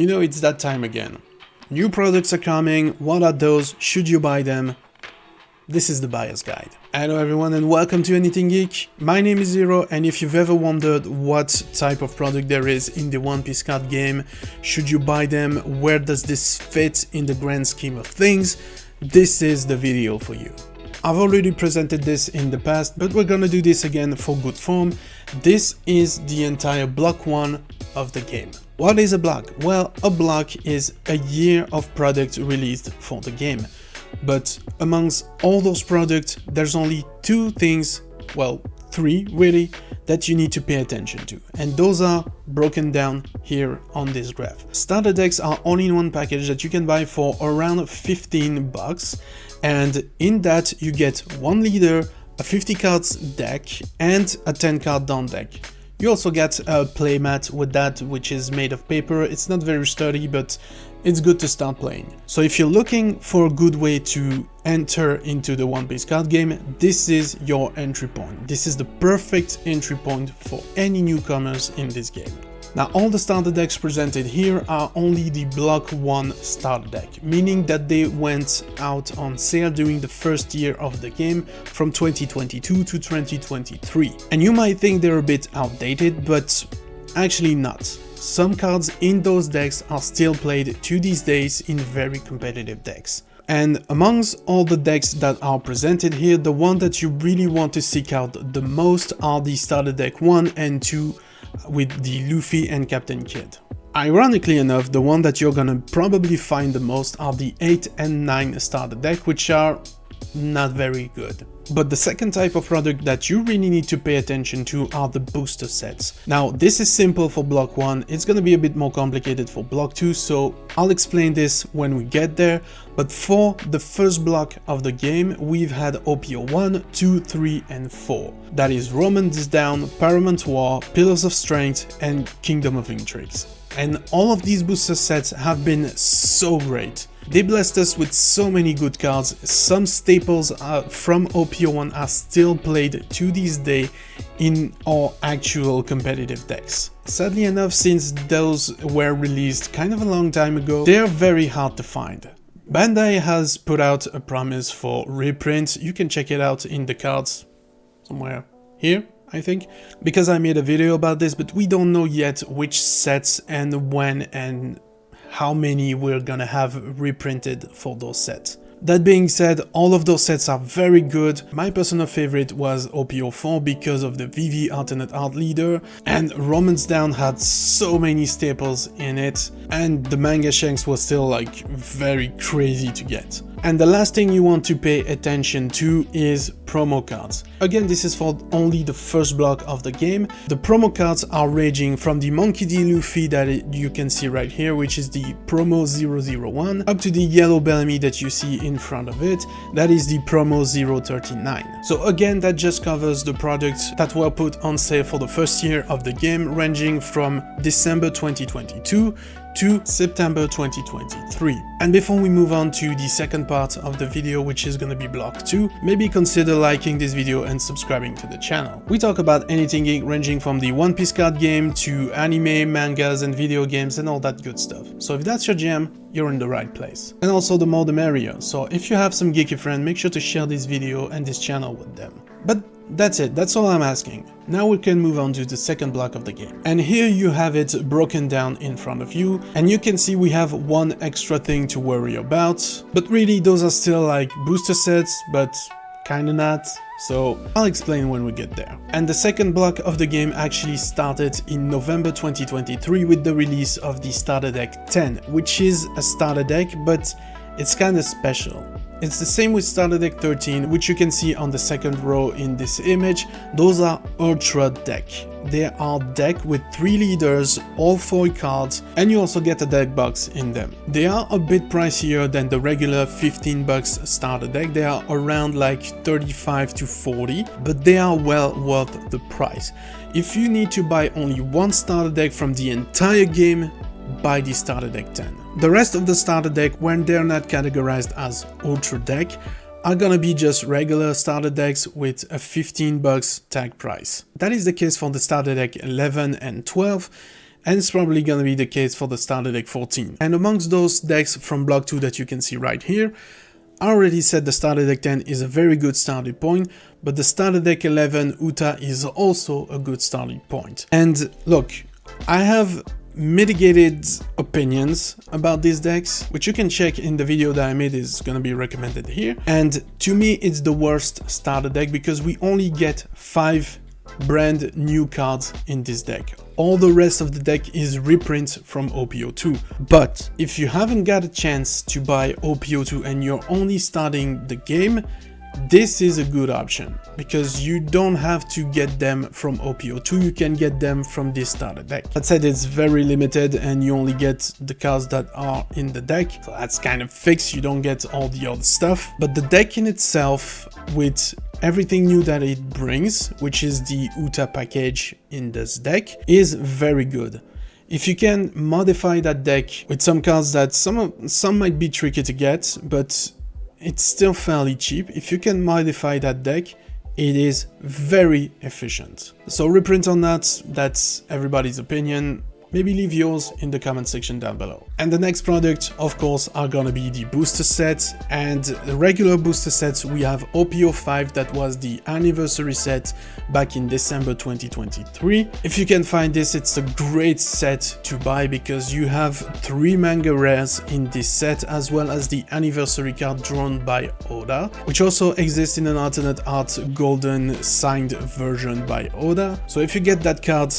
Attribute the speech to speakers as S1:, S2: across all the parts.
S1: You know, it's that time again. New products are coming. What are those? Should you buy them? This is the buyer's guide. Hello everyone and welcome to Anything Geek. My name is Zero, and if you've ever wondered what type of product there is in the One Piece card game, should you buy them, where does this fit in the grand scheme of things, this is the video for you. I've already presented this in the past, but we're gonna do this again for good form. This is the entire block 1 of the game. What is a block? Well, a block is a year of product released for the game. But amongst all those products, there's only two things, well, three really, that you need to pay attention to. And those are broken down here on this graph. Starter decks are all-in-one package that you can buy for around 15 bucks. And in that you get one leader, a 50 cards deck, and a 10 card down deck. You also get a playmat with that, which is made of paper. It's not very sturdy, but it's good to start playing. So if you're looking for a good way to enter into the One Piece card game, this is your entry point. This is the perfect entry point for any newcomers in this game. Now, all the starter decks presented here are only the block 1 starter deck, meaning that they went out on sale during the first year of the game from 2022 to 2023. And you might think they're a bit outdated, but actually not. Some cards in those decks are still played to these days in very competitive decks. And amongst all the decks that are presented here, the one that you really want to seek out the most are the starter deck 1 and 2 with the Luffy and Captain Kidd. Ironically enough, the one that you're gonna probably find the most are the 8 and 9 starter deck, which are not very good. But the second type of product that you really need to pay attention to are the booster sets. Now, this is simple for block 1, it's gonna be a bit more complicated for block 2, so I'll explain this when we get there. But for the first block of the game, we've had OPO 1, 2, 3, and 4. That is Romance Down, Paramount War, Pillars of Strength, and Kingdom of Intrigues. And all of these booster sets have been so great. They blessed us with so many good cards. Some staples from OPO 1 are still played to this day in our actual competitive decks. Sadly enough, since those were released kind of a long time ago, they're very hard to find. Bandai has put out a promise for reprint. You can check it out in the cards somewhere here, I think, because I made a video about this, but we don't know yet which sets and when and how many we're gonna have reprinted for those sets. That being said, all of those sets are very good. My personal favorite was OPO 4 because of the VV alternate art leader, and Romance Down had so many staples in it, and the manga shanks was still like very crazy to get. And the last thing you want to pay attention to is promo cards. Again, this is for only the first block of the game. The promo cards are ranging from the Monkey D. Luffy that you can see right here, which is the promo 001, up to the yellow Bellamy that you see in front of it, that is the promo 039. So again, that just covers the products that were put on sale for the first year of the game, ranging from December 2022 to September 2023. And before we move on to the second part of the video, which is gonna be block 2, maybe consider liking this video and subscribing to the channel. We talk about anything geek, ranging from the One Piece card game to anime, mangas, and video games and all that good stuff. So if that's your jam, you're in the right place. And also, the more the merrier. So if you have some geeky friends, make sure to share this video and this channel with them. But that's it, that's all I'm asking. Now we can move on to the second block of the game. And here you have it broken down in front of you, and you can see we have one extra thing to worry about. But really, those are still like booster sets, but kinda not. So I'll explain when we get there. And the second block of the game actually started in November 2023 with the release of the starter deck 10, which is a starter deck, but it's kinda special. It's the same with starter deck 13, which you can see on the second row in this image. Those are ultra deck. They are deck with 3 leaders, all 4 cards, and you also get a deck box in them. They are a bit pricier than the regular 15 bucks starter deck. They are around like 35 to 40, but they are well worth the price. If you need to buy only one starter deck from the entire game, buy the starter deck 10. The rest of the starter deck, when they're not categorized as ultra deck, are gonna be just regular starter decks with a 15 bucks tag price. That is the case for the starter deck 11 and 12. and it's probably gonna be the case for the starter deck 14. And amongst those decks from block 2 that you can see right here, I already said the starter deck 10 is a very good starting point, but the starter deck 11 Uta is also a good starting point. And look, I have mitigated opinions about these decks, which you can check in the video that I made, is gonna be recommended here. And to me, it's the worst starter deck because we only get 5 brand new cards in this deck. All the rest of the deck is reprint from OPO2. But if you haven't got a chance to buy OPO2 and you're only starting the game, this is a good option because you don't have to get them from OPO2, you can get them from this starter deck. That said, it's very limited and you only get the cards that are in the deck, so that's kind of fixed, you don't get all the other stuff. But the deck in itself, with everything new that it brings, which is the Uta package in this deck, is very good. If you can modify that deck with some cards that some might be tricky to get, but it's still fairly cheap. If you can modify that deck, it is very efficient. So reprint on that, that's everybody's opinion. Maybe leave yours in the comment section down below. And the next product, of course, are gonna be the booster sets. And the regular booster sets, we have OPO5, that was the anniversary set back in December 2023. If you can find this, it's a great set to buy because you have 3 manga rares in this set, as well as the anniversary card drawn by Oda, which also exists in an alternate art golden signed version by Oda. So if you get that card,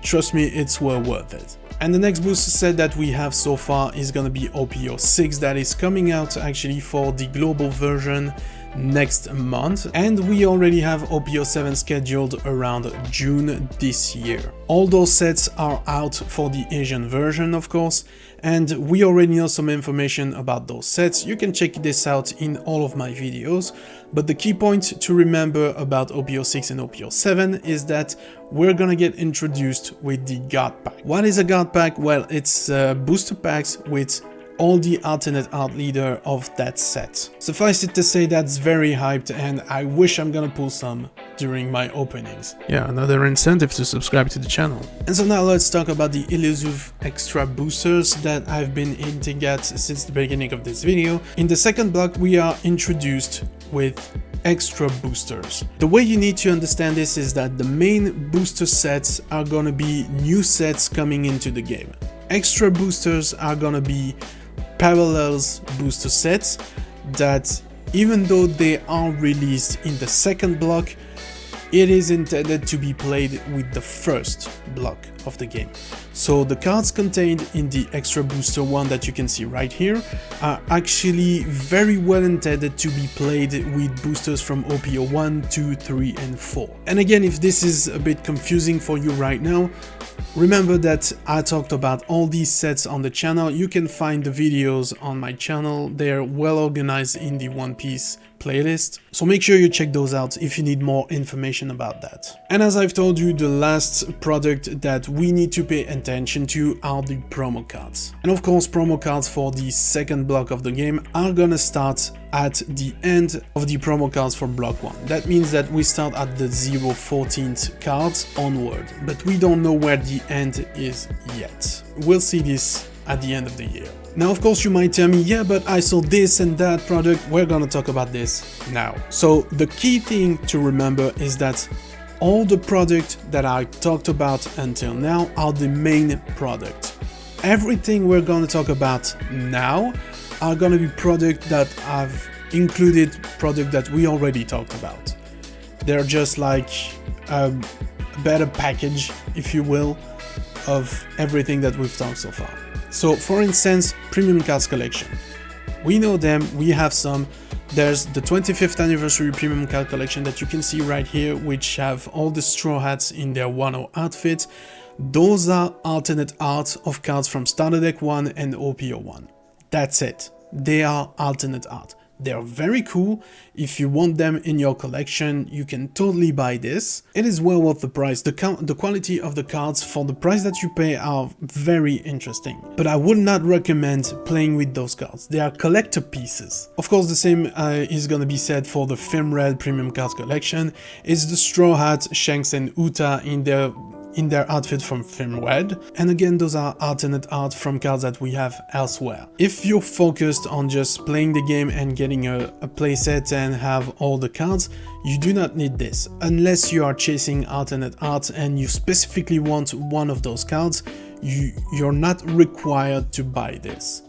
S1: trust me, it's well worth it. And the next booster set that we have so far is gonna be OPO6, that is coming out actually for the global version next month, and we already have OPO7 scheduled around June this year. All those sets are out for the Asian version, of course, and we already know some information about those sets. You can check this out in all of my videos, but the key point to remember about OPO6 and OPO7 is that we're gonna get introduced with the God Pack. What is a God Pack? Well, it's booster packs with all the alternate art leader of that set. Suffice it to say, that's very hyped, and I wish I'm gonna pull some during my openings. Yeah, another incentive to subscribe to the channel. And so now let's talk about the elusive extra boosters that I've been hinting at since the beginning of this video. In the second block, we are introduced with extra boosters. The way you need to understand this is that the main booster sets are gonna be new sets coming into the game. Extra boosters are gonna be parallels booster sets that, even though they are released in the second block, it is intended to be played with the first block of the game. So the cards contained in the extra booster one that you can see right here are actually very well intended to be played with boosters from OPO 1, 2, 3 and 4. And again, if this is a bit confusing for you right now, remember that I talked about all these sets on the channel. You can find the videos on my channel. They're well organized in the One Piece playlist, so make sure you check those out if you need more information about that. And as I've told you, the last product that we need to pay attention to are the promo cards. And of course, promo cards for the second block of the game are gonna start at the end of the promo cards for block 1. That means that we start at the 014th cards onward, but we don't know where the end is yet. We'll see this at the end of the year. Now, of course, you might tell me, yeah, but I saw this and that product. We're gonna talk about this now. So the key thing to remember is that all the products that I talked about until now are the main product. Everything we're gonna talk about now are gonna be products that I've included, product that we already talked about. They're just like a better package, if you will, of everything that we've talked so far. So for instance, premium cards collection. We know them, we have some. There's the 25th anniversary premium card collection that you can see right here, which have all the straw hats in their Wano outfit. Those are alternate art of cards from Starter Deck 1 and OPO 1. That's it. They are alternate art. They're very cool. If you want them in your collection, you can totally buy this. It is well worth the price. The quality of the cards for the price that you pay are very interesting. But I would not recommend playing with those cards. They are collector pieces. Of course, the same is gonna be said for the Film Red Premium Cards Collection. It's the Straw Hat, Shanks and Uta in their in their outfit from Film Red, and again those are alternate art from cards that we have elsewhere. If you're focused on just playing the game and getting a playset and have all the cards, you do not need this, unless you are chasing alternate art and you specifically want one of those cards. You're not required to buy this.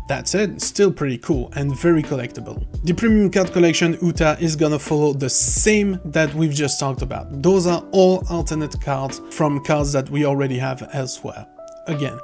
S1: That said, still pretty cool and very collectible. The premium card collection Uta is gonna follow the same that we've just talked about. Those are all alternate cards from cards that we already have elsewhere. Again,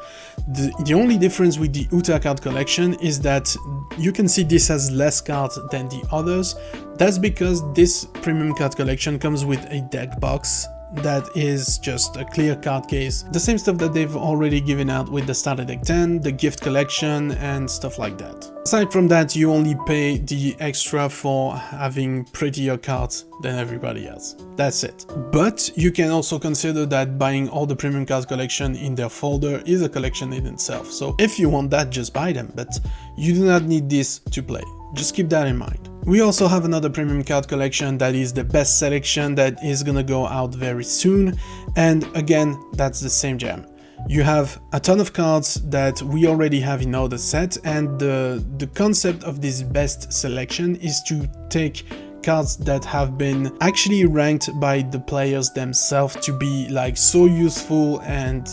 S1: the only difference with the Uta card collection is that you can see this has less cards than the others. That's because this premium card collection comes with a deck box that is just a clear card case. The same stuff that they've already given out with the starter deck 10, the gift collection and stuff like that. Aside from that, you only pay the extra for having prettier cards than everybody else. That's it. But you can also consider that buying all the premium card collection in their folder is a collection in itself. So if you want that, just buy them, but you do not need this to play. Just keep that in mind. We also have another premium card collection that is the best selection that is gonna go out very soon, and again, that's the same jam. You have a ton of cards that we already have in other sets, and the concept of this best selection is to take cards that have been actually ranked by the players themselves to be like so useful, and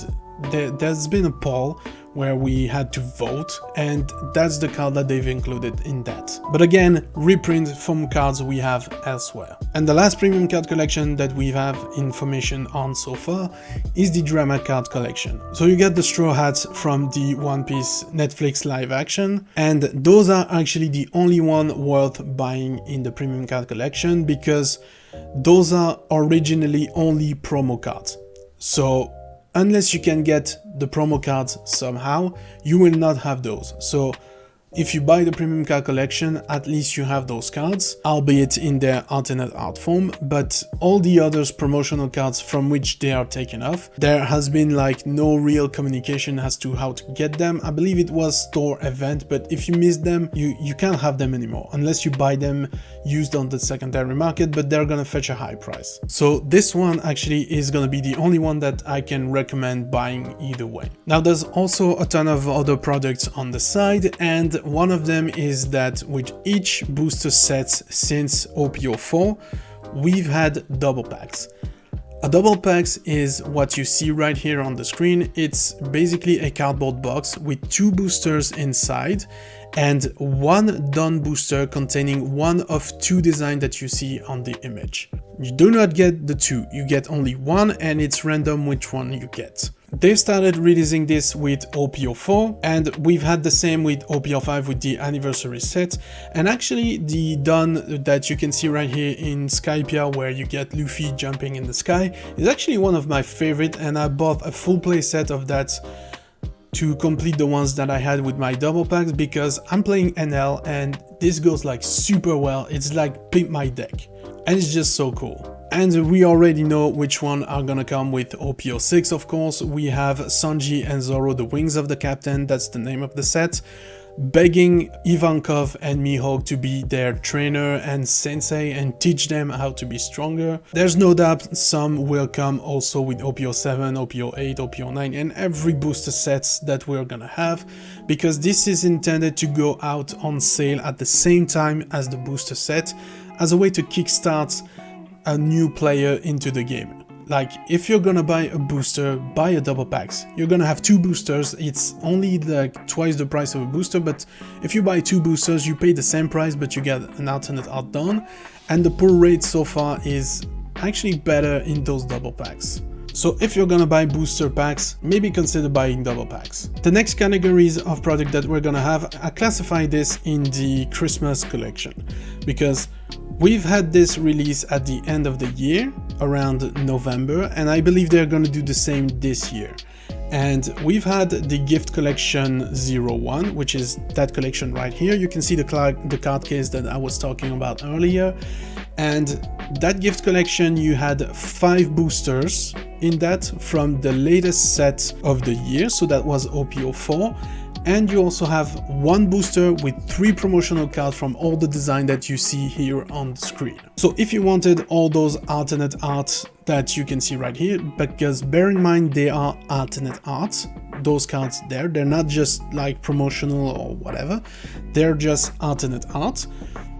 S1: there's been a poll where we had to vote, and that's the card that they've included in that. But again, reprint from cards we have elsewhere. And the last premium card collection that we have information on so far is the drama card collection. So you get the Straw Hats from the One Piece Netflix live action, and those are actually the only one worth buying in the premium card collection because those are originally only promo cards. So unless you can get the promo cards somehow, you will not have those. So if you buy the premium card collection, at least you have those cards, albeit in their alternate art form, but all the others promotional cards from which they are taken off, there has been like no real communication as to how to get them. I believe it was store event, but if you miss them, you can't have them anymore, unless you buy them used on the secondary market, but they're gonna fetch a high price. So this one actually is gonna be the only one that I can recommend buying either way. Now there's also a ton of other products on the side, and one of them is that with each booster sets since OPO4, we've had double packs. A double packs is what you see right here on the screen. It's basically a cardboard box with two boosters inside and one done booster containing one of two designs that you see on the image. You do not get the two, you get only one, and it's random which one you get. They started releasing this with OPO4, and we've had the same with OPO5 with the anniversary set. And actually the done that you can see right here in Skypiea, where you get Luffy jumping in the sky, is actually one of my favorite, and I bought a full play set of that to complete the ones that I had with my double packs, because I'm playing NL and this goes like super well. It's like pimp my deck, and it's just so cool. And we already know which one are gonna come with OPO6, of course. We have Sanji and Zoro, the Wings of the Captain, that's the name of the set, begging Ivankov and Mihawk to be their trainer and sensei and teach them how to be stronger. There's no doubt some will come also with OPO7, OPO8, OPO9 and every booster sets that we're gonna have, because this is intended to go out on sale at the same time as the booster set as a way to kickstart a new player into the game. Like, if you're gonna buy a booster, buy a double packs. You're gonna have two boosters, it's only like twice the price of a booster, but if you buy two boosters, you pay the same price, but you get an alternate art done, and the pull rate so far is actually better in those double packs. So if you're gonna buy booster packs, maybe consider buying double packs. The next categories of product that we're gonna have, I classify this in the Christmas collection, because we've had this release at the end of the year, around November, and I believe they're gonna do the same this year. And we've had the gift collection 01, which is that collection right here. You can see the card case that I was talking about earlier. And that gift collection, you had 5 boosters in that from the latest set of the year, so that was OPO4. And you also have one booster with 3 promotional cards from all the design that you see here on the screen. So if you wanted all those alternate arts that you can see right here, because bear in mind they are alternate arts, those cards there, they're not just like promotional or whatever, they're just alternate art.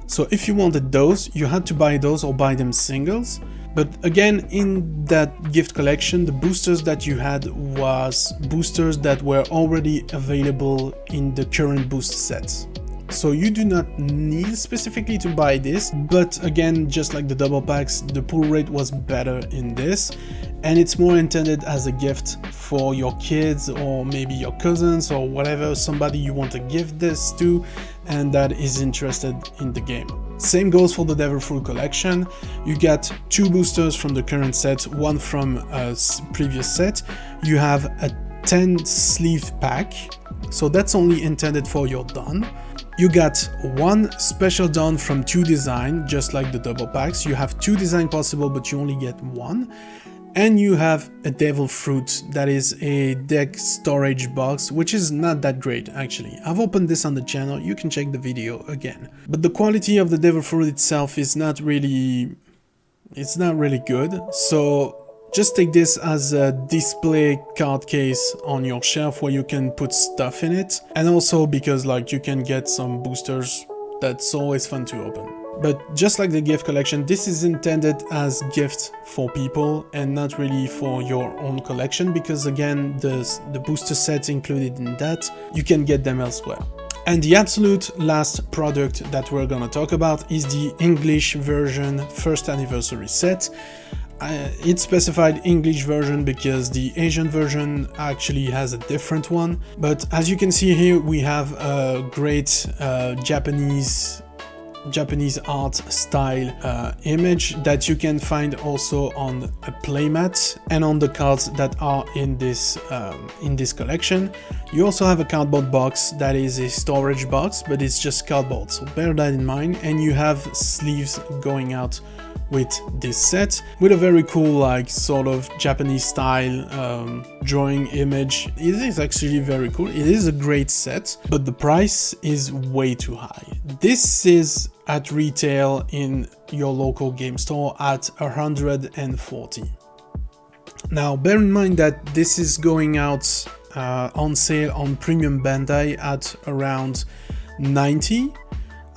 S1: So if you wanted those, you had to buy those or buy them singles. But again, in that gift collection, the boosters that you had was boosters that were already available in the current booster sets. So you do not need specifically to buy this, but again, just like the double packs, the pull rate was better in this, and it's more intended as a gift for your kids or maybe your cousins or whatever, somebody you want to give this to and that is interested in the game. Same goes for the Devil Fruit collection. You get 2 boosters from the current set, 1 from a previous set. You have a 10 sleeve pack, so that's only intended for your Dawn. You got 1 special Dawn from 2 design, just like the double packs. You have 2 design possible, but you only get 1. And you have a Devil Fruit that is a deck storage box, which is not that great actually. I've opened this on the channel, you can check the video again. But the quality of the Devil Fruit itself is not really good. So just take this as a display card case on your shelf where you can put stuff in it. And also because like you can get some boosters, that's always fun to open. But just like the gift collection, this is intended as gift for people and not really for your own collection, because again, the booster sets included in that, you can get them elsewhere. And the absolute last product that we're gonna talk about is the English version 1st anniversary set. It's specified English version because the Asian version actually has a different one. But as you can see here, we have a great Japanese art style image that you can find also on a playmat and on the cards that are in this collection. You also have a cardboard box that is a storage box, but it's just cardboard, so bear that in mind. And you have sleeves going out with this set with a very cool like sort of Japanese style drawing image. It is actually very cool. It is a great set, but the price is way too high. This is at retail in your local game store at 140. Now bear in mind that this is going out on sale on Premium Bandai at around 90,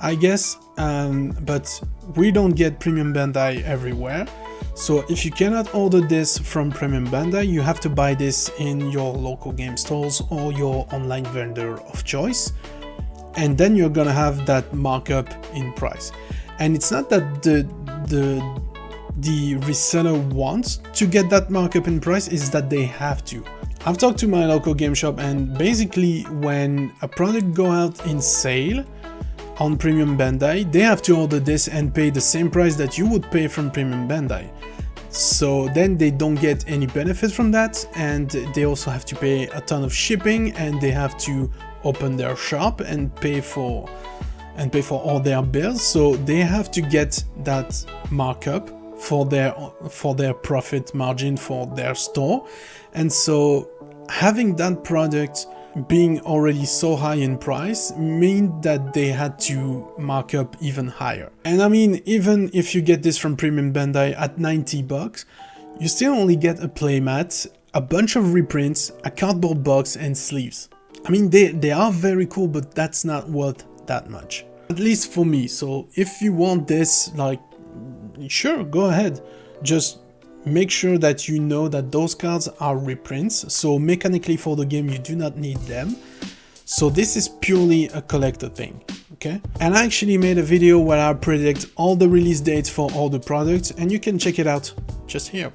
S1: I guess, but we don't get Premium Bandai everywhere. So if you cannot order this from Premium Bandai, you have to buy this in your local game stores or your online vendor of choice. And then you're gonna have that markup in price. And it's not that the reseller wants to get that markup in price, is that they have to. I've talked to my local game shop, and basically when a product go out in sale on Premium Bandai, they have to order this and pay the same price that you would pay from Premium Bandai. So then they don't get any benefit from that, and they also have to pay a ton of shipping, and they have to open their shop and pay for all their bills. So they have to get that markup for their profit margin for their store. And so having that product being already so high in price mean that they had to mark up even higher. And I mean, even if you get this from Premium Bandai at 90 bucks, you still only get a playmat, a bunch of reprints, a cardboard box and sleeves. I mean, they are very cool, but that's not worth that much, at least for me. So if you want this, like, sure, go ahead. Just make sure that you know that those cards are reprints, so mechanically for the game you do not need them. So this is purely a collector thing, okay? And I actually made a video where I predict all the release dates for all the products, and you can check it out just here.